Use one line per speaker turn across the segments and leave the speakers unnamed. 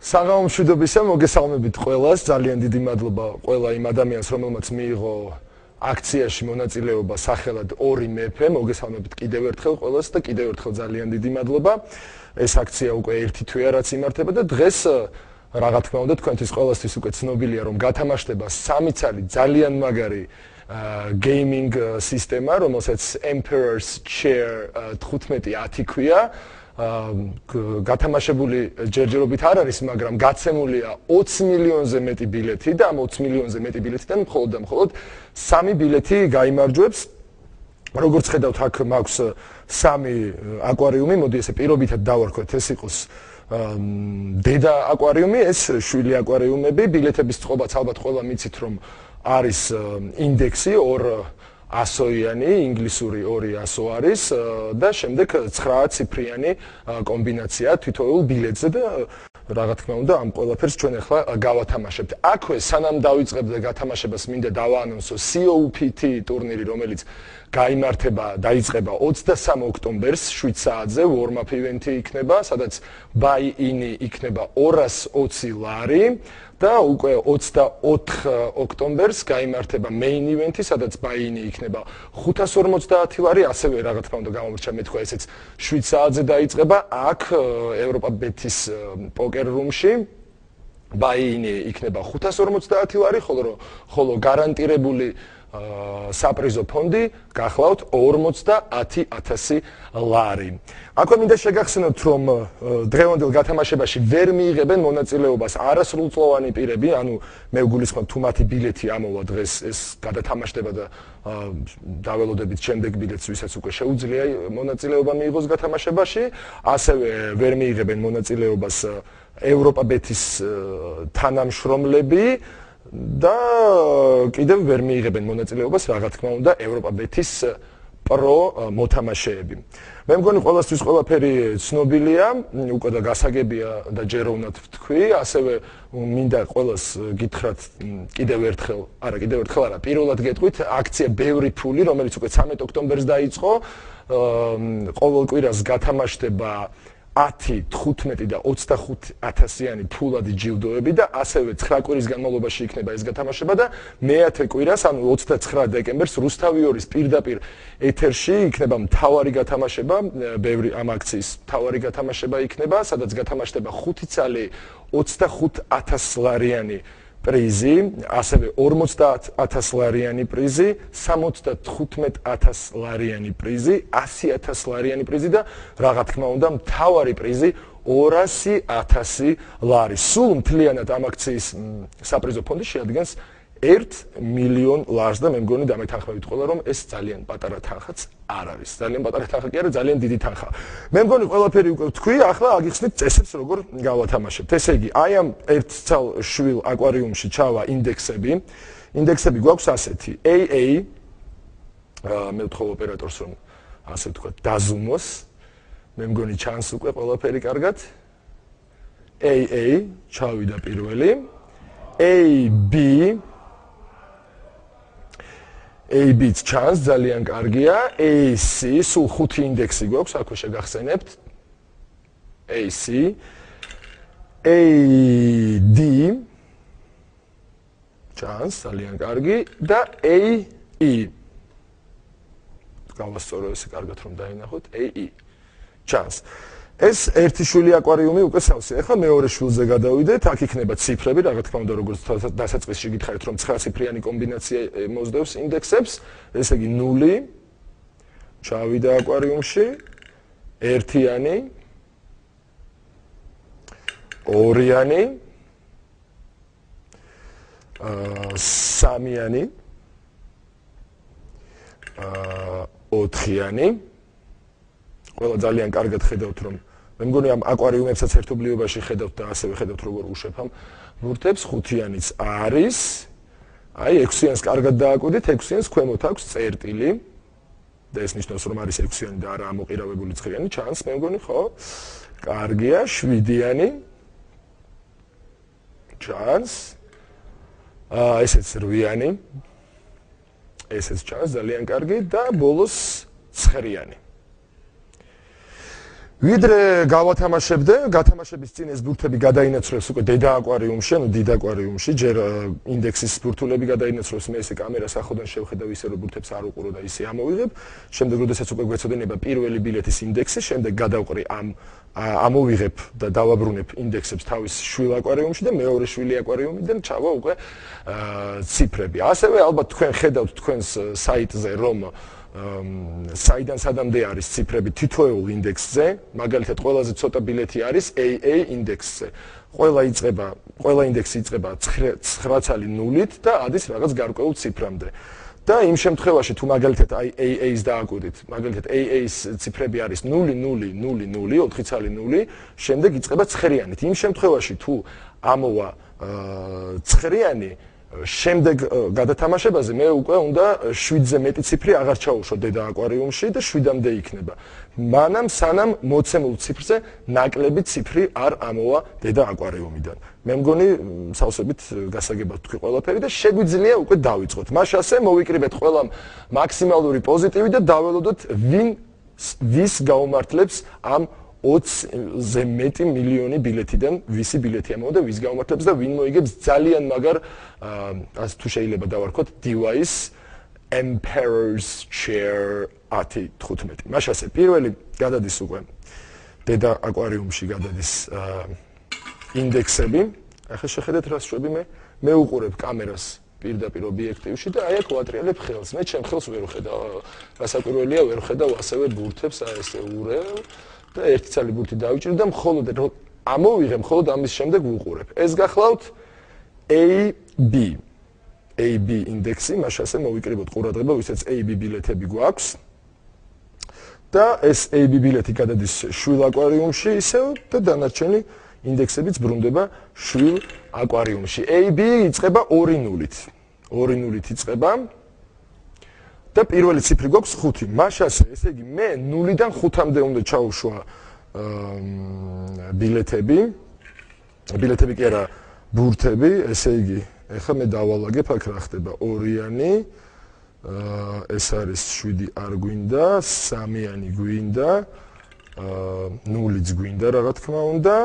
საღამო მშვიდობისა, მოგესალმებით ყველას, ძალიან დიდი მადლობა ყველა იმ ადამიანს, რომელმაც მიიღო აქციაში მონაწილეობა სახელად 2 მეფე, მოგესალმებით კიდევ ერთხელ ყველას და კიდევ ერთხელ ძალიან დიდი მადლობა. ეს აქცია უკვე ერთი თვეა რაც იმართება და დღეს რა თქმა უნდა თქვენთვის ყველასთვის უკვე ცნობილია რომ გათამაშდება 3 წელი ძალიან მაგარი gaming სისტემა, რომელსაც Emperor's Chair 1510 ქვია. გათამაშებული ჯერჯერობით არ არის, მაგრამ გაცემულია 20 მილიონზე მეტი ბილეთი და ამ 20 მილიონზე მეტი ბილეთიდან მხოლოდ და მხოლოდ 3 ბილეთი გაიმარჯვებს. როგორც ხედავთ, აქ მაქვს 3 აკვარიუმი, მოდი ესე პირობითად დავარქვეთ, ეს იყოს დედა აკვარიუმი, ეს შვილი აკვარიუმები, ბილეთების წყობაც ალბათ ყველა მიცით რომ არის ინდექსი 200-იანი, ინგლისური 200 არის და შემდეგ 9 ციფრიანი კომბინაცია თითოეულ ბილეთზე და რა თქმა უნდა ამ ყველაფერს ჩვენ ახლა გავათამაშებთ. აქვე სანამ დავიწყებთ გათამაშებას მინდა დავაანონსო COPT ტურნირი, რომელიც დაიწყება 23 ოქტომბერს 7 საათზე, warm-up event-ი იქნება, სადაც buy-in-ი იქნება 220 ლარი. და უკვე 24 ოქტომბერს გაიმართება main event-ი, სადაც buy-in-ი იქნება 550 ლარი, ასევე რა თქმა უნდა გამომრჩა მეთქვა ესეც 7 საათზე დაიწყება აქ ევროპა-ბეთის პოკერ რუმში. buy-in-ი იქნება 550 ლარი, ხოლო გარანტირებული საპრიზო ფონდი გახლავთ 50,000 ლარი. აქვე მინდა შეგახსენოთ, რომ დღევანდელ გათამაშებაში ვერ მიიღებენ მონაწილეობას არასრულწლოვანი პირები, ანუ მე ვგულისხმობ თუ მათი ბილეთი ამოვა დღეს ეს გადათამაშდება და დაველოდებით შემდეგ ბილეთს, ვისაც უკვე შეუძლია მონაწილეობა მიიღოს გათამაშებაში, ასევე ვერ მიიღებენ მონაწილეობას ევროპა-ბეთის თანამშრომლები და კიდევ ვერ მიიღებენ მონაწილეობას რა თქმა უნდა ევროპა-ბეთის პრო მოთამაშეები. მე მგონი ყველასთვის ყველაფერი ცნობილია, უკვე და გასაგებია და ჯერ უნდა ვთქვი, ასევე მინდა ყველას გითხრათ კიდევ ერთხელ არა, პირველად გეტყვით, აქცია ბევრი ფული, რომელიც უკვე 13 ოქტომბერს დაიწყო, ყოველ კვირას გათამაშდება 10, 15 და 25,000-იანი ფულადი ჯილდოები და ასევე 9 კვირის განმავლობაში იქნება ეს გათამაშება და მე-10 კვირას, ანუ 29 დეკემბერს რუსთავი 2-ის პირდაპირ ეთერში იქნება მთავარი გათამაშება, ბევრი ამ აქციის მთავარი გათამაშება იქნება, სადაც გათამაშდება 5 წელი 25,000 ლარიანი პრიზი, ასევე 50,000 ლარიანი პრიზი, 75,000 ლარიანი პრიზი, 100,000 ლარიანი პრიზი და რა თქმა უნდა მთავარი პრიზი 200,000 ლარი. სულ მთლიანად ამ აქციის საპრიზო ფონდი შეადგენს 1 მილიონ ლარს და მე მგონი დამეთანხმებით ყველა რომ ეს ძალიან პატარა თანხაც არ არის. ძალიან პატარა თანხა კი არა, ძალიან დიდი თანხა. მე მგონი ყველაფერი უკვე ვთქვი, ახლა აგიხსნით წესებს როგორ გავათამაშებთ. ესე იგი, აი ამ ერთ ცალ შვილ აკვარიუმში ჩავა ინდექსები. ინდექსები გვაქვს ასეთი: AA, მე ვთხოვ ოპერატორს რომ ასე ვთქვა, დაზუმოს. მე მგონი ჩანს უკვე ყველაფერი კარგად. AA ჩავიდა პირველი. AB AB-ც ჩანს, ძალიან კარგია. AC, სულ 5 ინდექსი გვაქვს, აქვე შეგახსენებთ. AC, AD ჩანს, ძალიან კარგი და AE. გავასწორო ესე კარგად რომ დაინახოთ, AE ჩანს. ეს ერთი შვილი აკვარიუმი უკვე სავსეა. ახლა მეორე შვილზე გადავიდეთ, აქ იქნება ციფრები, რა თქმა უნდა, როგორც დასაწყისში გითხარით, რომ 9 ციფრიანი კომბინაცია მოსდევს ინდექსებს, ესე იგი 0 ჩავიდა აკვარიუმში, 1-იანი, 2-იანი, 3-იანი, 4-იანი. ყველა ძალიან კარგად ხედავთ რომ მე მგონი ამ აკვარიუმებსაც ერთობლიობაში ხედავთ და ასევე ხედავთ როგორ უშვებამ ბურთებს, 5-იანიც არის. აი 6-იანს კარგად დააკვირდით, 6-იანს ქვემოთ აქვს წერტილი და ეს ნიშნავს რომ არის 6-იანი და არა ამოყირავებული 9-იანი, ჩანს მე მგონი, ხო? კარგია, 7-იანი ჩანს. ესეც 8-იანი. ესეც ჩანს ძალიან კარგი და ბოლოს 9-იანი. ვიდრე გავათამაშებდე, გათამაშების წინ ეს ბურთები გადაინაცვლებს უკვე დედა აკვარიუმში, ანუ დიდ აკვარიუმში, ჯერ ინდექსის ბურთულები გადაინაცვლებს, მე ესე კამერას ახლოდან შევხედავ ისე რომ ბურთებს არ უყურო და ისე ამოვიღებ. შემდეგ როდესაც უკვე გვეცოდინება პირველი ბილეთის ინდექსი, შემდეგ გადავყრი ამოვიღებ და დავაბრუნებ ინდექსებს თავის შვილ აკვარიუმში და მეორე შვილი აკვარიუმიდან ჩავა უკვე ციფრები. ასევე ალბათ თქვენ ხედავთ თქვენს საიტზე რომ საიდან სადამდე არის ციფრები თითოეულ ინდექსზე, მაგალითად ყველაზე ცოტა ბილეთი არის AA ინდექსზე. ყველა ინდექსი იწყება 9-0-ით და ადის რაღაც გარკვეულ ციფრამდე. და იმ შემთხვევაში თუ მაგალითად AA-ს დააკვირდით, მაგალითად AA-ს ციფრები არის 0-0-0-0, 4-0, შემდეგ იწყება 9-ით. იმ შემთხვევაში თუ ამოვა 9-იანი შემდეგ გადათამაშებაზე მე უკვე უნდა 7-ზე მეტი ციფრი აღარ ჩაუშვო დედა აკვარიუმში და 7-მდე იქნება. მანამ სანამ მოცემულ ციფრზე ნაკლები ციფრი არ ამოვა დედა აკვარიუმიდან. მე მგონი სავსებით გასაგებად თქვი ყველაფერი და შეგვიძლია უკვე დავიწყოთ. მაშასე მოვიკრიბეთ ყველამ მაქსიმალური პოზიტივი და დაველოდოთ ვის გაუმართლებს ამ 20-ზე მეტი მილიონი ბილეთიდან ვისი ბილეთი ამოვა და ვის გაუმართლებს და ვინ მოიგებს ძალიან მაგარ ასე თუ შეიძლება დავარქოთ device Emperor's Chair 10-15. მაშასე პირველი გადადის უკვე დედა აკვარიუმში გადადის ინდექსები. ახლა შეხედეთ რა შვები მე უყურებ კამერას პირდაპირ ობიექტივში და აი აქ ვატრიალებ ხელს. მე ჩემ ხელს ვერ ვხედავ. გასაკვირველია ვერ ვხედავ ასევე ბურთებს, აი ესე ურევ და ერთი ცალი ბურთი დავიჭირე და მხოლოდ ამოვიღე, მხოლოდ ამის შემდეგ ვუყურებ. ეს გახლავთ AB ინდექსი, მაშასე მოვიკრიბოთ ყურადღება, ვისაც AB ბილეთები გვაქვს. და ეს AB ბილეთი გადადის შვილ აკვარიუმში ისევ და დანარჩენი ინდექსებიც ბრუნდება შვილ აკვარიუმში. AB იწყება 2-0-ით. 2-0-ით იწყება. და პირველი ციფრი გვაქვს 5. მაშასე, ესე იგი მე 0-დან 5-მდე უნდა ჩაუშვა ბილეთები. ბილეთები კი არა, ბურთები, ესე იგი, ეხლა მე დავალაგებ აქ რა ხდება 2-იანი, ეს არის 7 არ გვინდა, 3-იანი გვინდა, 0-იც გვინდა რა თქმა უნდა,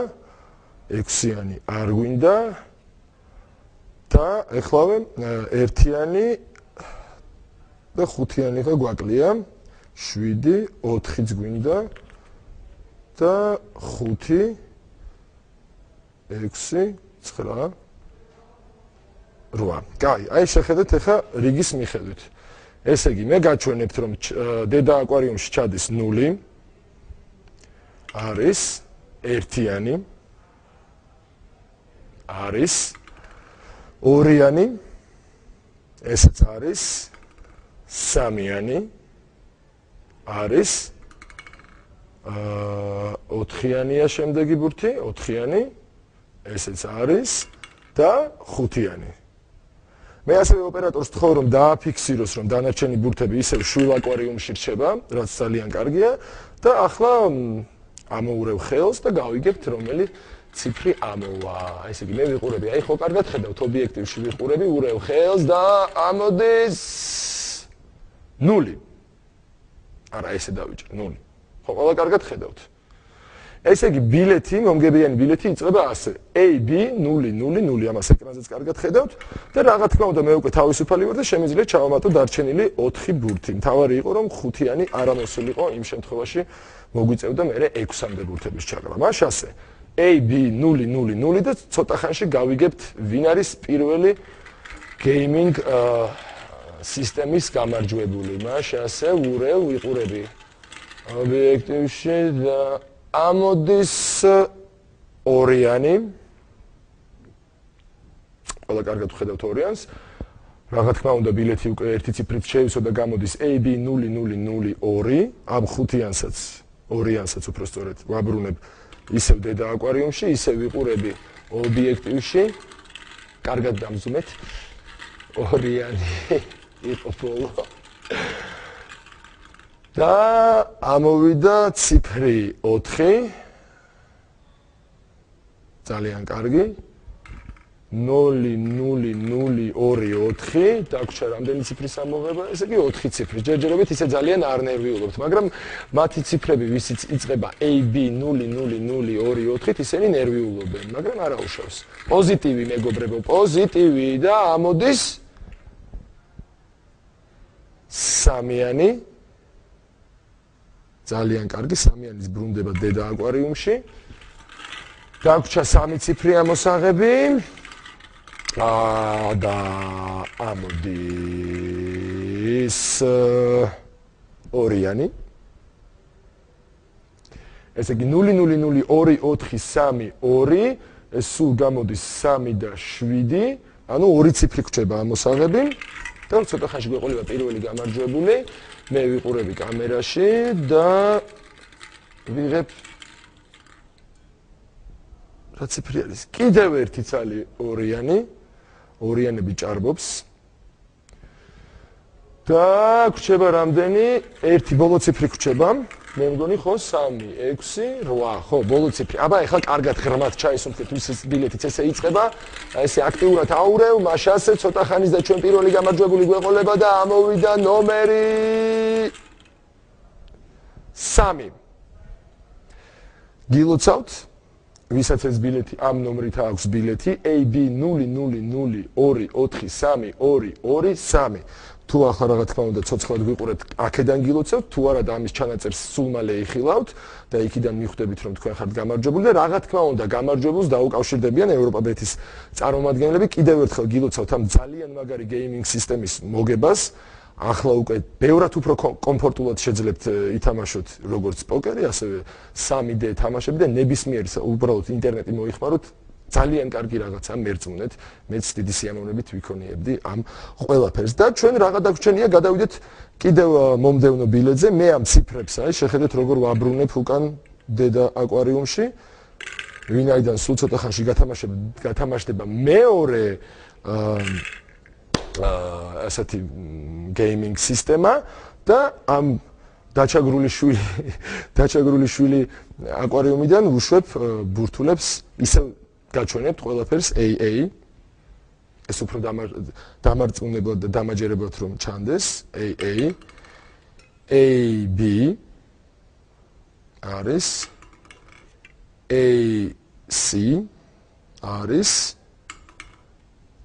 6-იანი არ გვინდა და ეხლავე 1-იანი და 5-იანი ხა გვაკლია 7, 4-იც გვინდა და 5, 6, 9, 8. კაი, აი შეხედეთ ახლა რიგის მიხედვით. ესე იგი, მე გაჩვენებთ რომ დედა აკვარიუმში ჩადის 0, არის 1-იანი, არის 2-იანი, ესეც არის 3-იანი, არის 4-იანია შემდეგი ბურთი, 4-იანი, ესეც არის და 5-იანი. მე ასევე ოპერატორს ვთხოვ რომ დააფიქსიროს რომ დანარჩენი ბურთები ისევ შვილ აკვარიუმში რჩება, რაც ძალიან კარგია და ახლა ამოურევ ხელს და გავიგებთ რომელი ციფრი ამოვა. ესე იგი მე ვიყურები, აი ხო კარგად ხედავთ ობიექტივში ვიყურები, ურევ ხელს და ამოდის 0. არა, ესე დავიჭრე 0. ხო, ყველა კარგად ხედავთ. ესე იგი ბილეთი, მომგებიანი ბილეთი იწყება ასე. AB 0-0-0, ამას ეკრანზეც კარგად ხედავთ და რა თქმა უნდა მე უკვე თავისუფალი ვარ და შემიძლია ჩავამატო დარჩენილი 4 ბურთი. მთავარი იყო რომ 5-იანი არ ამოსულიყო, იმ შემთხვევაში მოგვიწევდა მე 6-მდე ბურთების ჩაკრა. მაშასე AB 0-0-0 და ცოტა ხანში გავიგებთ ვინ არის პირველი gaming სისტემის გამარჯვებული. მაშასე ურევ ვიყურები ობიექტივში და ამოდის 2-იანი. ყველა კარგად ვხედავთ 2-იანს. რა თქმა უნდა ბილეთი უკვე ერთი ციფრით შეივსო და გამოდის AB 0-0-0-2. ამ 5-იანსაც, 2-იანსაც უბრალოდ ვაბრუნებ ისევ დედა აკვარიუმში, ისევ ვიყურები ობიექტივში. კარგად დამზუმეთ. 2-იანი იყო ბოლო. და ამოვიდა ციფრი 4. ძალიან კარგი. 0.0024 დაგვრჩა რამდენი ციფრის ამოღება, ესე იგი 4 ციფრის. ჯერჯერობით ისე ძალიან არ ნერვიულობთ, მაგრამ მათი ციფრები, ვისიც იწყება AB 0.0024, ისინი ნერვიულობენ, მაგრამ არ აუშავს. პოზიტივი მეგობრებო, პოზიტივი და ამოდის სამიანი. ძალიან კარგი, სამიანის ბრუნდება დედა აკვარიუმში. დაგვრჩა 3 ციფრი ამოსაღები. და ამოდის ორიანი. ესე იგი 0.002432, ეს სულ გამოდის 3 და 7, ანუ 2 ციფრი გვჭება ამოსაღები. და ცოტა ხანში გვეყოლება პირველი გამარჯვებული. მე ვიყურები კამერაში და ვიღებ რა ციფრი არის? კიდევ ერთი ცალი ორიანი. ორიანები ჭარბობს. და გვჭება რამდენი? ერთი ბოლო ციფრი გვჭება. მე მგონი ხო 3, 6, 8, ხო, ბოლო ციფრი. აბა ეხლა კარგად ღრმად ჩაისუნთქეთ, ვისის ბილეთიც ესე იწყება. ესე აქტიურად აურევ, მაშასე ცოტა ხანის და ჩვენ პირველი გამარჯვებული გვეყოლება და ამოვიდა ნომერი 3. გილოცავთ ვისაც ეს ბილეთი ამ ნომრით აქვს ბილეთი AB 0.00243223. თუ ახლა რა თქმა უნდა ცოცხლად გვიყურებთ, აქედან გილოცავთ, თუ არა და ამის ჩანაწერს სულ მალე იხილავთ და იქიდან მიხვდებით რომ თქვენ ხართ გამარჯვებული და რა თქმა უნდა გამარჯვებულს დაუკავშირდებიან ევროპა-ბეთის წარმომადგენლები. კიდევ ერთხელ გილოცავთ ამ ძალიან მაგარი გეიმინგ სისტემის მოგებას. ახლა უკვე ბევრად უფრო კომფორტულად შეძლებთ ითამაშოთ როგორც პოკერი, ასევე 3D თამაშები და ნებისმიერ უბრალოდ ინტერნეტი მოიხმაროთ. ძალიან კარგი რაღაცა მერწმუნეთ. მეც დიდი სიამოვნებით ვიქონიებდი ამ ყველაფერს და ჩვენ რაღა დაგვრჩენია, გადავიდეთ კიდევ მომდევნო ბილეთზე. მე ამ ციფრებს შეხედეთ როგორ ვაბრუნებ უკან დედა აკვარიუმში. ვინაიდან სულ ცოტა ხანში გათამაშდება მეორე ასეთი გეიმინგ სისტემა და ამ დაჩაგრული შვილი აკვარიუმიდან ვუშვებ ბურთულებს ისევ გაჩვენებთ ყველაფერს AA ეს უფრო დამარწმუნებლად და დამაჯერებლად რომ ჩანდეს AA AB არის AC არის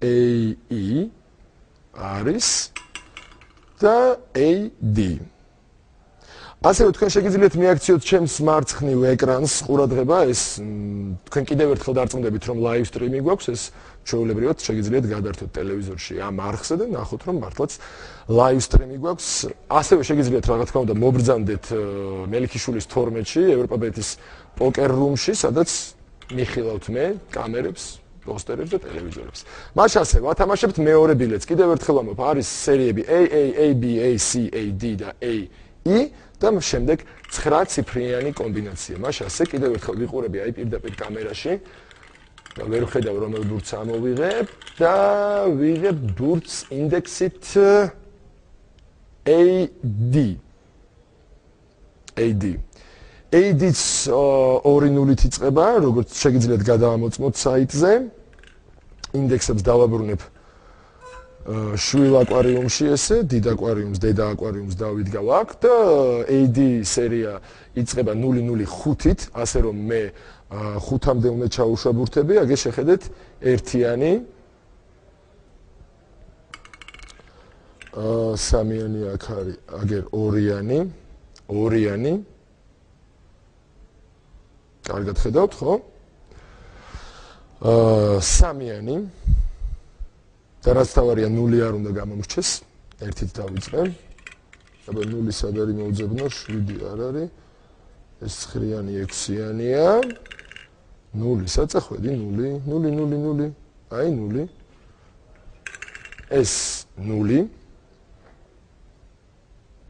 AE არის და AD. ასევე თქვენ შეგიძლიათ მიაქციოთ ჩემს მარცხნივ ეკრანს ყურადღება, ეს თქვენ კიდევ ერთხელ დარწმუნდებით რომ ლაივ სტრიმი გვაქვს, ეს ჩვეულებრივად შეგიძლიათ გადართოთ ტელევიზორში ამ არხზე და ნახოთ რომ მართლაც ლაივ სტრიმი გვაქვს. ასევე შეგიძლიათ რა თქმა უნდა მობრძანდეთ მელიქიშვილის 12-ში ევროპა-ბეთის პოკერ რუმში, სადაც მიხილავთ მე კამერებს პოსტერებს და ტელევიზორებს. მას ასე ვათამაშებთ მეორე ბილეთს. კიდევ ერთხელ ვამბობ, არის სერიები AA, AB, AC, AD და AE და შემდეგ 9 ციფრიანი კომბინაცია. მას ასე კიდევ ერთხელ ვიყურები აი პირდაპირ კამერაში. და ვერ ვხედავ რომელ ბურთს ამოვიღებ და ვიღებ ბურთს ინდექსით AD. AD-ც 2-0-ით იწყება, როგორც შეგიძლიათ გადაამოწმოთ საიტზე. ინდექსებს დავაბრუნებ შვილ აკვარიუმში ესე, დიდ აკვარიუმს, დედა აკვარიუმს დავიდგავ აქ და AD სერია იწყება 0.05-ით, ასე რომ მე 5-მდე უნდა ჩაუშვა ბურთები, აგერ შეხედეთ ერთიანი სამიანი აქ არის, აგერ ორიანი კარგად ხედავთ, ხო? სამიანი და რაც თავარია 0 არ უნდა გამომრჩეს, ერთით დავიწყე. აბა 0 სად არის მოუძებნო, 7 არ არის. ეს 9-იანი 6-იანია. 0 საწახვედი 0. აი 0. ეს 0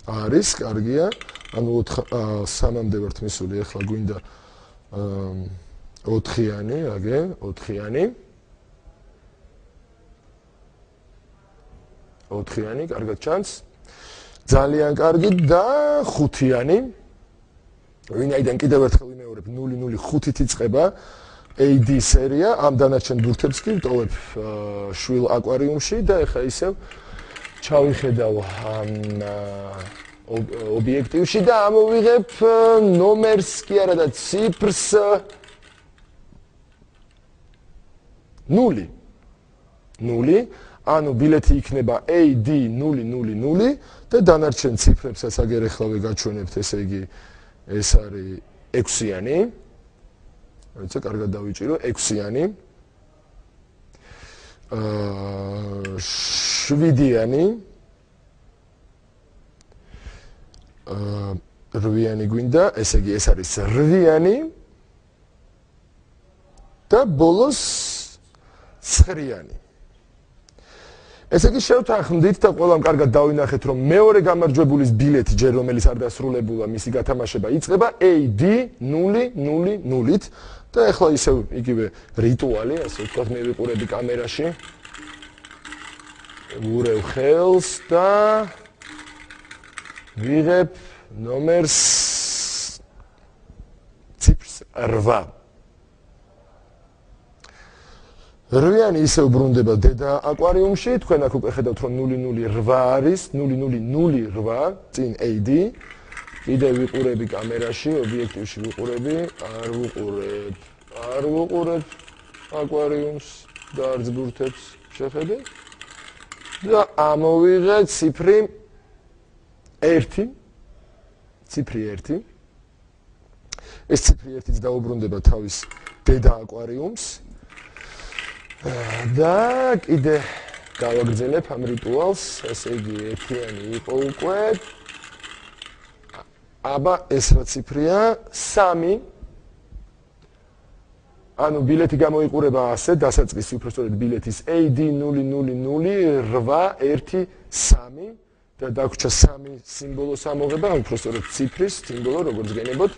არის, კარგია. ანუ 3-მდე ვართ მისული, ახლა გვინდა 4-იანი, აგე, 4-იანი. 4-იანი, კარგად ჩანს. ძალიან კარგი და 5-იანი. ვინაიდან კიდევ ერთხელ ვიმეორებ 0.05-ით იწყება AD სერია, ამ დანარჩენ ბურთებს კი ვტოვებ შვილ აკვარიუმში და ეხლა ისევ ჩავიხედავ ამ ობიექტივში და ამოვიღებ ნომერს კი არა და ციფრს 0. ანუ ბილეთი იქნება AD000 და დანარჩენ ციფრებსაც აგერ ეხლავე გაჩვენებთ, ესე იგი ეს არის 6-იანი. როცა კარგად დავიჭირო 6-იანი. 7-იანი. 8-იანი გვინდა, ესე იგი ეს არის 8-იანი. და ბოლოს 9-იანი. ესე იგი შევთანხმდით და ყველამ კარგად დავინახეთ, რომ მეორე გამარჯვებულის ბილეთი ჯერ რომელიც არ დასრულებულა, მისი გათამაშება იწყება AD000-ით და ეხლა ისევ იგივე რიტუალი, ასე ვთქვათ, მე ვიყურები კამერაში. ვურევ ხელს და ვიღებ ნომერს ციფრს 8. 8-იანი ისე უბრუნდება დედა აკვარიუმში, თქვენ აქ უკვე ხედავთ რომ 008 არის, 0008 წინ AD. კიდე ვიყურები კამერაში, ობიექტივში ვიყურები, არ ვუყურებ აკვარიუმს და არც ბურთებს შეხედე. და ამოვიღე ციფრი 1. ციფრი 1. ეს ციფრი 1-იც დაუბრუნდება თავის დედა აკვარიუმს. და კიდე გავაგრძელებ ამ რიტუალს, ესე იგი 1-იანი იყო უკვე. აბა ეს რა ციფრია? 3. ანუ ბილეთი გამოიყურება ასე, დასაწყისი უბრალოდ ბილეთის AD000-813 და დაგვრჩა 3 სიმბოლოს ამოღება, უბრალოდ ციფრის სიმბოლო, როგორც გენებოთ.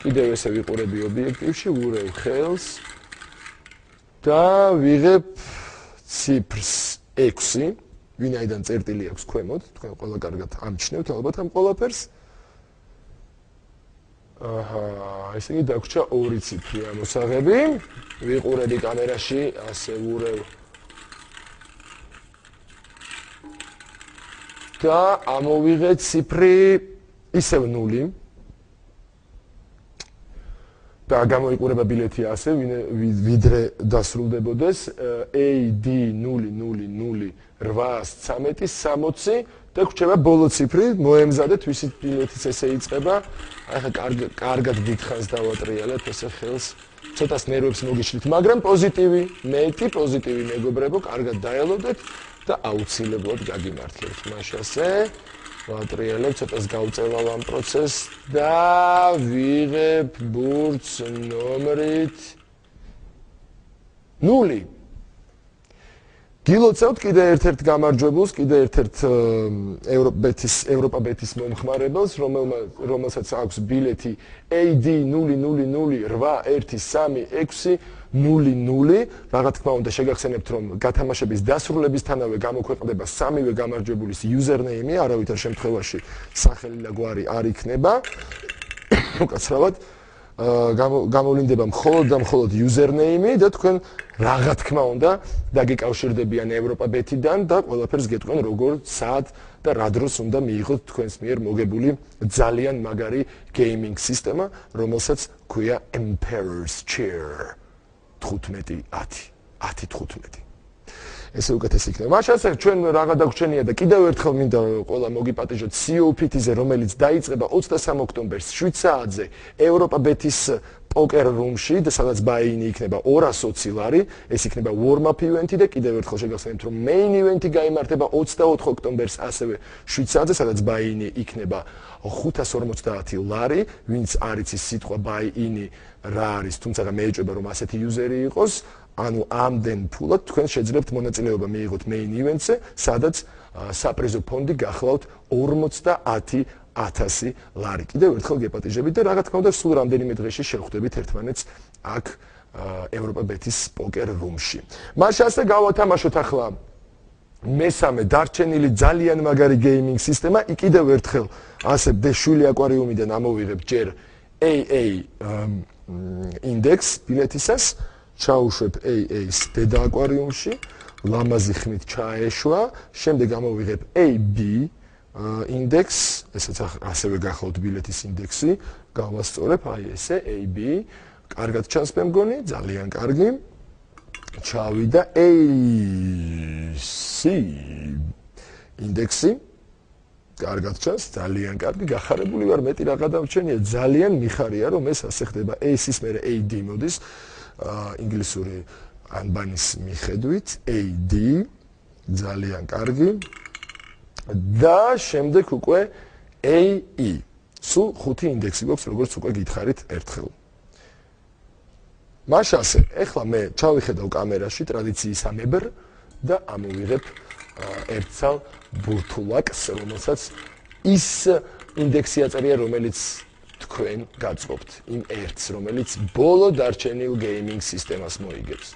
კიდევ ესე ვიყურები ობიექტივში, ვურევ ხელს. და ვიღებ ციფრს 6, ვინაიდან წერტილი აქვს ქვემოთ, თქვენ ყველა კარგად ამჩნევთ ალბათ ამ ყველაფერს. ესე იგი დაგვრჩა 2 ციფრი ამოსაღები, ვიყურები კამერაში, ასე ვურევ. და ამოვიღე ციფრი ისევ 0. და გამოიყურება ბილეთი ასე, ვიდრე დასრულდებოდეს AD000-813 და გვჭირდება ბოლო ციფრი, მოემზადეთ, ვისი ბილეთიც ესე იწყება. ახლა კარგად დიდხანს დავატრიალებ ესე ხელს. ცოტას ნერვებს მოგიშლით, მაგრამ პოზიტივი, მეტი პოზიტივი მეგობრებო, კარგად დაელოდეთ და აუცილებლად გაგიმართლებთ მაშასე. ვატრიალებ, ცოტას გავწევავ ამ პროცესს და ვიღებ ბურთს ნომრით 0. გილოცავთ კიდე ერთ-ერთ გამარჯვებულს, კიდე ერთ-ერთ ევროპა ბეთის მომხმარებელს, რომელსაც აქვს ბილეთი AD000-813-600. Რაღაც თქმა უნდა შეგახსენებთ, რომ გათამაშების დასრულებისთანავე გამოქვეყნდება 3-ვე გამარჯვებულის username-ი, არავითარ შემთხვევაში სახელი და გვარი არ იქნება. უკაცრავად გამოვლინდება მხოლოდ და მხოლოდ username-ი და თქვენ რა თქმა უნდა დაგეკავშირდებიან ევროპა ბეთიდან და ყველაფერს გეტყვენ როგორ, სად და რა დროს უნდა მიიღოთ თქვენს მიერ მოგებული ძალიან მაგარი gaming სისტემა, რომელსაც ქვია Emperor's Chair 15-10-15. ესე უკეთესი იქნება. მაშასე ჩვენ რაღა დაგვრჩენია და კიდევ ერთხელ მინდა ყველა მოგიპატიჟოთ COPT-ზე, რომელიც დაიწყება 23 ოქტომბერს 7 საათზე ევროპა ბეთის პოკერ რუმში და სადაც buy-in იქნება 220 ლარი, ეს იქნება warm-up event-ი და კიდევ ერთხელ შეგახსენებთ, რომ main event-ი გაიმართება 24 ოქტომბერს ასევე 7 საათზე, სადაც buy-in იქნება 550 ლარი, ვინც არ იცის სიტყვა buy-in-ი რა არის, თუმცა მეეჭვება რომ ასეთი user-ი იყოს, ანუ ამდენ ფულად თქვენ შეძლებთ მონაწილეობა მიიღოთ main event-ზე, სადაც საპრიზო ფონდი გახლავთ 50,000 ლარი. კიდევ ერთხელ გეპატიჟებით და რა თქმა უნდა სულ რამდენიმე დღეში შევხვდებით ერთმანეთს აქ ევროპა ბეთის პოკერ რუმში. მაშასე გავათამაშოთ ახლა მესამე დარჩენილი ძალიან მაგარი gaming სისტემა. კიდევ ერთხელ ასე შვილი აკვარიუმიდან ამოვიღებ ჯერ AA index ბილეთისას ჩაუშვებ AA-ს დედა აკვარიუმში, ლამაზი ხმით ჩაეშვა, შემდეგ ამოვიღებ AB ინდექს, ესაც ასევე გახლავთ ბილეთის ინდექსი, გავასწორებ აი ესე AB, კარგად ჩანს მე მგონი, ძალიან კარგი. ჩავიდა AC ინდექსი, კარგად ჩანს, ძალიან კარგი, გახარებული ვარ, მეტი რა გადამრჩენია, ძალიან მიხარია, რომ ეს ასე ხდება. AC-ს მერე AD მოდის, ინგლისური ანბანის მიხედვით, AD, ძალიან კარგი. და შემდეგ უკვე AE. სულ 5 ინდექსი გვაქვს, როგორც უკვე გითხარით ერთხელ. მაშასე, ეხლა მე ჩავიხედავ კამერაში ტრადიციისამებრ და ამოვიღებ ერთსალ ბურთულაკს, რომელსაც ის ინდექსი აწერია, რომელიც თქვენ გაწყობთ, იმ ერთს, რომელიც ბოლო დარჩენილ გეიმინგ სისტემას მოიგებს.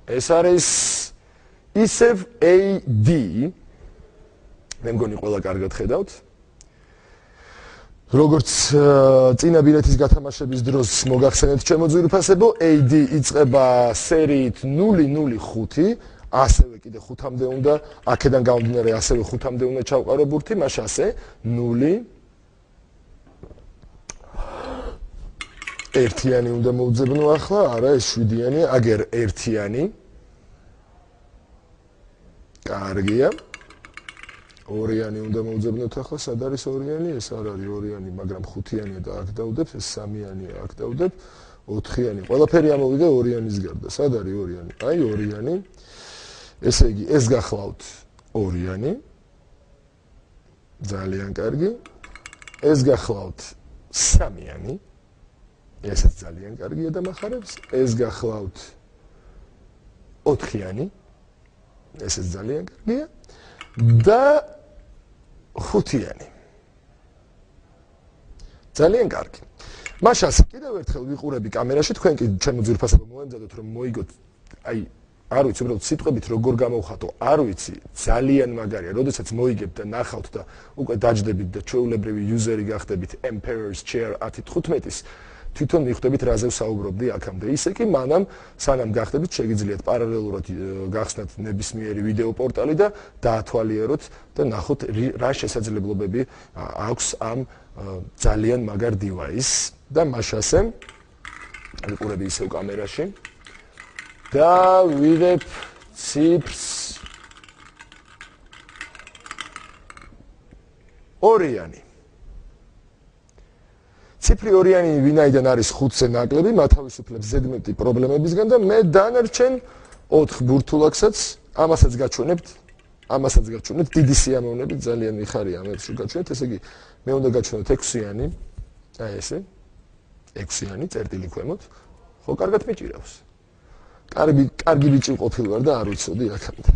ეს არის ისევ AD, მე მგონი ყველა კარგად ხედავთ. როგორც წინა ბილეთის გათამაშების დროს მოგახსენეთ ჩემო ძვირფასებო, AD იწყება სერიით 0-0-5, ასევე კიდე 5-მდე უნდა, აქედან გამომდინარე ასევე 5-მდე უნდა ჩავყარო ბურთი, მაშასე 0 ერთიანი უნდა მოვძებნო ახლა, არა ეს 7-იანი, აგერ ერთიანი. კარგია. ორიანი უნდა მოვძებნოთ ახლა, სად არის ორიანი? ეს არ არის ორიანი, მაგრამ 5-იანია და აქ დავდებ, ეს 3-იანია, აქ დავდებ, 4-იანი. ყველაფერი ამოვიდა ორიანის გარდა. სად არის ორიანი? აი ორიანი. ესე იგი, ეს გახლავთ ორიანი. ძალიან კარგი. ეს გახლავთ 3-იანი. ესაც ძალიან კარგია და מחარებს. ეს გახლავთ 4-იანი. ესაც ძალიან კარგია. და 5-იანი. ძალიან კარგი. მაშას კიდევ ერთხელ ვიყურები კამერაში, თქვენ კი ჩემო ძვირფასებო მოემზადოთ, რომ მოიგოთ, აი, არ ვიცი, უბრალოდ სიტყვებით როგორ გამოვხატო, არ ვიცი, ძალიან მაგარია, როდესაც მოიგებთ და ნახავთ და უკვე დაჯდებით და ჩვეულებრივი იუზერი გახდებით Emperor's Chair 10-15-ის, თვითონ მიხვდებით რაზე ვსაუბრობდი აქამდე. ისე კი მანამ სანამ გახდებით შეგიძლიათ პარალელურად გახსნათ ნებისმიერი ვიდეო პორტალი და დაათვალიეროთ და ნახოთ რა შესაძლებლობები აქვს ამ ძალიან მაგარ დივაისს და მაშასე ვიყურები ისევ კამერაში და ვიღებ ციფრს ორიანი. ციფრი ორიანი ვინაიდან არის 5-ზე ნაკლები, მათავისუფლებს ზედმეტი პრობლემებისგან და მე დანარჩენ 4 ბურთულაკსაც ამასაც გაჩვენებთ, დიდი სიამოვნებით, ძალიან მიხარია ამებს რომ გაჩვენებთ, ესე იგი მე უნდა გაჩვენოთ 6-იანი, აი ესე, 6-იანი წერტილი ქვემოთ, ხო კარგად მიჭირავს. კარგი ბიჭი ყოფილი ვარ და არ ვიცოდი აქამდე.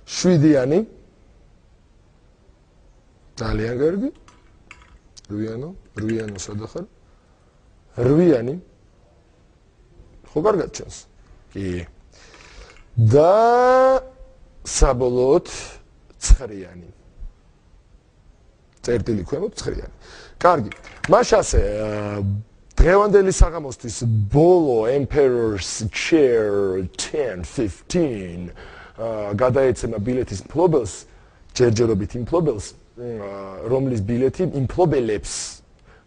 7-იანი, ძალიან კარგი. 8-იანი სადახარ? 8-იანი. ხო კარგად ჩანს. კი. და საბოლოოდ 9-იანი. წერტილი ქვემოთ 9-იანი. კარგი. მაშასე დღევანდელი საღამოსთვის ბოლო Emperor's Chair 10-15 გადაეცემა ბილეთის მფლობელს, ჯერჯერობით იმ მფლობელს, რომლის ბილეთი იმფლობელებს,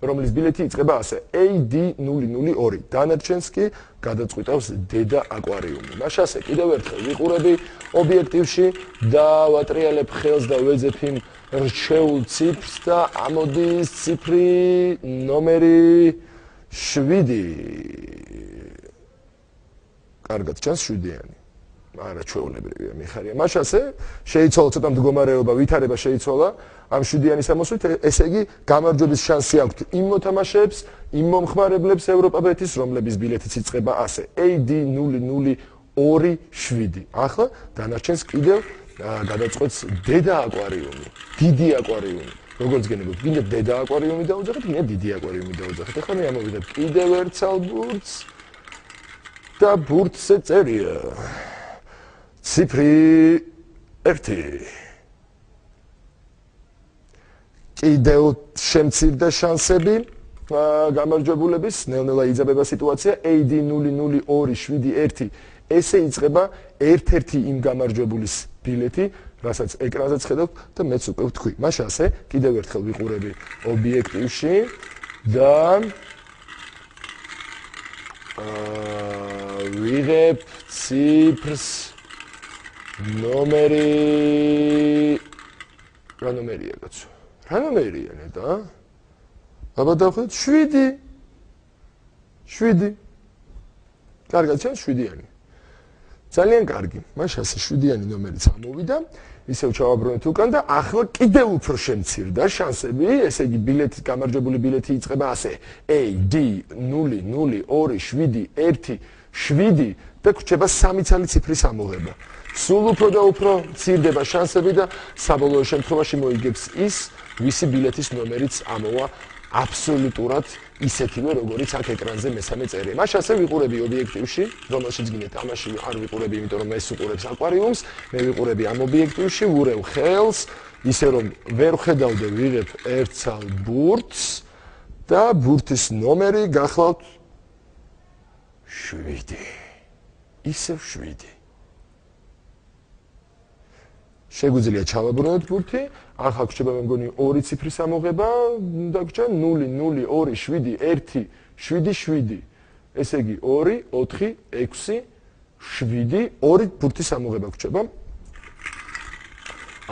რომლის ბილეთი იწყება ასე AD002. დანარჩენს კი გადაწყვიტავს დედა აკვარიუმი. მაშასე კიდევ ერთხელ ვიყურები ობიექტივში და ვატრიალებ ხელს და ვეძებ იმ რჩეულ ციფრს და ამოდის ციფრი ნომერი 7. კარგად ჩანს 7-იანი. არა ჩვეულებრივია, მიხარია. მაშასე შეიცვალა ცოტა მდგომარეობა, ვითარება შეიცვალა ამ 7-იანის ამოსვლით, ესე იგი გამარჯვების შანსი აქვთ იმ მოთამაშეებს, იმ მომხმარებლებს ევროპაბეთის, რომლების ბილეთიც იწყება ასე AD002-7. ახლა დანარჩენს კიდევ გადაწყვეტს დედა აკვარიუმი, დიდი აკვარიუმი. როგორც გენებოთ, გინდა დედა აკვარიუმი დაუძახეთ, გინდა დიდი აკვარიუმი დაუძახეთ. ახლა მე ამოვიდებ კიდევ ერთ ბურთს და ბურთზე წერია ციფრი 1. კიდევ შემცირდა შანსები, გამარჯვებულების ნელ-ნელა იძაბება სიტუაცია AD 00271 ესე იწყება ერთ-ერთი იმ გამარჯვებულის ბილეთი რასაც ეკრანზეც ხედავთ და მეც უკვე ვთქვი მაშინ ასე კიდევ ერთხელ ვიყურები ობიექტივში და ვიღებ ციფრს ნომერი რა ნომერია კაცო რა ნომერია ნეტა აბა დავხედოთ 7 კარგად ჩანს 7-იანი ძალიან კარგი მაშინ ასე 7-იანი ნომერიც ამოვიდა ისევ ჩავაბრუნეთ უკან და ახლა კიდევ უფრო შემცირდა შანსები ესე იგი ბილეთი გამარჯვებული ბილეთი იწყება ასე AD 00271 და გვჭება 3 ცალი ციფრის ამოღება სულ უფრო და უფრო მცირდება შანსები და საბოლოო შემთხვევაში მოიგებს ის ვისი ბილეთის ნომერიც ამოვა აბსოლუტურად ისეთივე როგორიც აქ ეკრანზე მესამე წერია. მაშინ ასე ვიყურები ობიექტივში, რომელშიც გინდა თამაში არ ვიყურები, იმიტომ რომ ეს უყურებს აკვარიუმს, მე ვიყურები ამ ობიექტივში, ვურევ ხელს, ისე რომ ვერ ხედავდე ვიღებ ერთსალ ბურთს და ბურთის ნომერი გახლავთ 7. ისევ 7. შეგვიძლია ჩავაბრუნოთ ბურთი, ახლა გვჭება მე მგონი 2 ციფრის ამოღება და გვჭა 0027177. ესე იგი 2 4 6 7 2 ბურთის ამოღება გვჭება.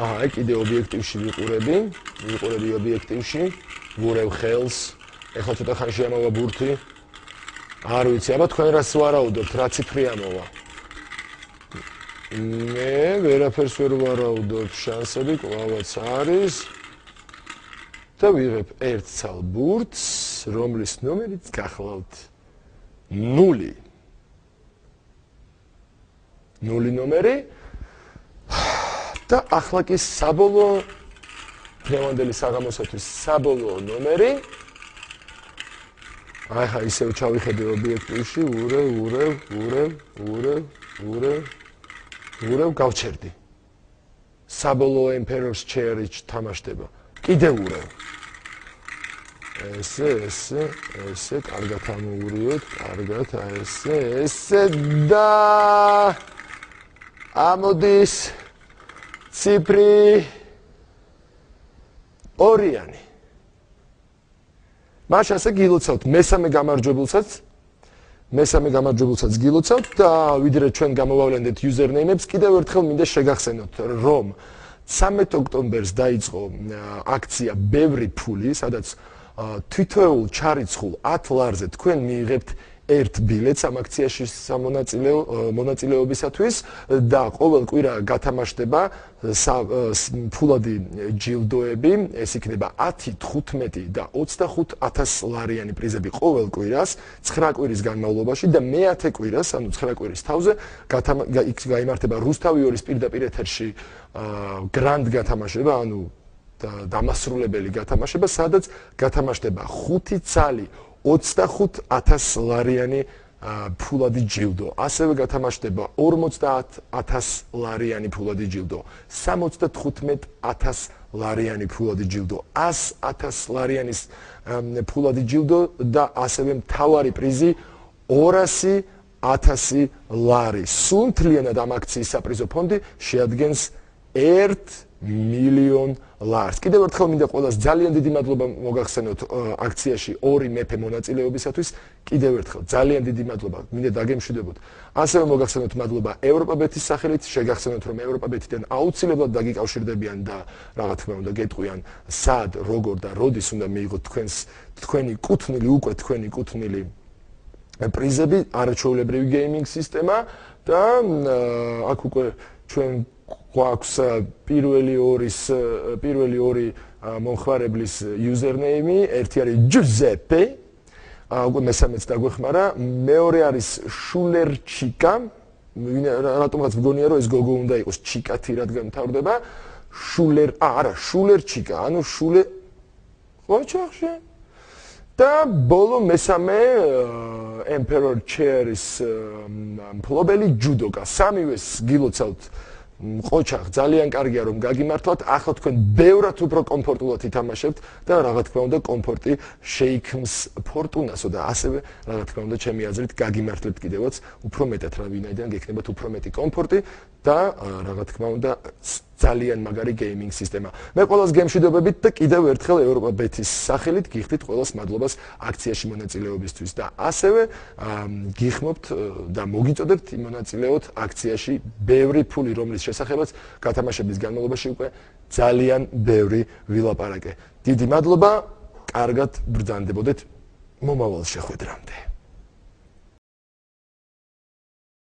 აი კიდე ობიექტივში ვიყურები ობიექტივში, ვურევ ხელს. ეხლა ცოტა ხანში ამოვა ბურთი. არ ვიცი, აბა თქვენ რას ვარაუდობთ, რა ციფრი ამოვა? მე ვერაფერს ვერ ვარაუდობ, შანსები კვლავაც არის და ვიღებ ერთსალ ბურთს, რომლის ნომერიც გახლავთ 0. 0 ნომერი და ახლა კი საბოლოო დღევანდელი საღამოსათვის საბოლოო ნომერი აი ხა ისევ ჩავიხედე ობიექტივში, ვურევ გავჩერდი. საბოლოო Emperor's Chair-ი თამაშდება. კიდევ ვურევ. ესე, კარგად ამოურიოთ, კარგად, ესე და ამოდის ციფრი 2-იანი. მაშინ ასე გილოცავთ მესამე გამარჯვებულსაც გილოცავთ და ვიდრე ჩვენ გამოვავლენდეთ username-ებს, კიდევ ერთხელ მინდა შეგახსენოთ, რომ 13 ოქტომბერს დაიწყო აქცია ბევრი ფული, სადაც თითოეულ ჩარიცხულ 10 ლარზე თქვენ მიიღებთ ერთ ბილეთს ამ აქციაში მონაწილეობისათვის და ყოველ კვირა გათამაშდება ფულადი ჯილდოები, ეს იქნება 10, 15 და 25,000 ლარიანი პრიზები ყოველ კვირას 9 კვირის განმავლობაში და მე-10 კვირას, ანუ 9 კვირის თავზე გაიმართება რუსთავი 2-ის პირდაპირ ეთერში გრანდ გათამაშება, ანუ დამასრულებელი გათამაშება, სადაც გათამაშდება 5 ცალი 25,000 ლარიანი ფულადი ჯილდო. ასევე გათამაშდება 50,000 ლარიანი ფულადი ჯილდო, 75,000 ლარიანი ფულადი ჯილდო, 100,000 ლარიანის ფულადი ჯილდო და ასევე მთავარი პრიზი 200,000 ლარი. სულ მთლიანად ამ აქციის საპრიზო ფონდი შეადგენს 1 მილიონ ლარს. კიდევ ერთხელ მინდა ყველას ძალიან დიდი მადლობა მოგახსენოთ აქციაში 2 მეფე მონაწილეობისათვის. კიდევ ერთხელ ძალიან დიდი მადლობა. მინდა დაგემშვიდობოთ. ასევე მოგახსენოთ მადლობა ევროპაბეთის სახელით. შეგახსენოთ რომ ევროპაბეთიდან აუცილებლად დაგიკავშირდებიან და რა თქმა უნდა გეტყვიან სად, როგორ და როდის უნდა მიიღოთ თქვენი კუთვნილი, უკვე თქვენი კუთვნილი პრიზები, არაჩვეულებრივი გეიმინგ სისტემა და აქ უკვე ჩვენ გვაქვს პირველი 2 მომხმარებლის username-ი, ერთი არის Giuseppe, უკვე მესამეც დაგვეხმარა, მეორე არის შულერჩიკა, რატომღაც მგონია რომ ეს გოგო უნდა იყოს ჩიკათი, რადგან მთავრდება შულერჩიკა, ანუ ხოჩახში და ბოლო მესამე Emperor Chair-ის მფლობელი ჯუდოკა. სამივეს გილოცავთ ყოჩახ ძალიან კარგია რომ გაგიმართლათ, ახლა თქვენ ბევრად უფრო კომფორტულად ითამაშებთ და რა თქმა უნდა კომფორტი შეიქმს ფორტუნასო და ასევე რა თქმა უნდა ჩემი აზრით გაგიმართლებთ კიდევაც უფრო მეტად რა ვინაიდან გექნებათ უფრო მეტი კომფორტი და რა თქმა უნდა ძალიან მაგარი გეიმინგ სისტემა. მე ყველას გემშვიდობებით და კიდევ ერთხელ ევროპა ბეთის სახელით გიხდით ყველას მადლობას აქციაში მონაწილეობისთვის და ასევე გიხმობთ და მოგიწოდებთ მონაწილეოთ აქციაში ბევრი ფული რომლის შესახებაც გათამაშების განმავლობაში უკვე ძალიან ბევრი ვილაპარაკე. დიდი მადლობა, კარგად ბრძანდებოდეთ მომავალ შეხვედრამდე.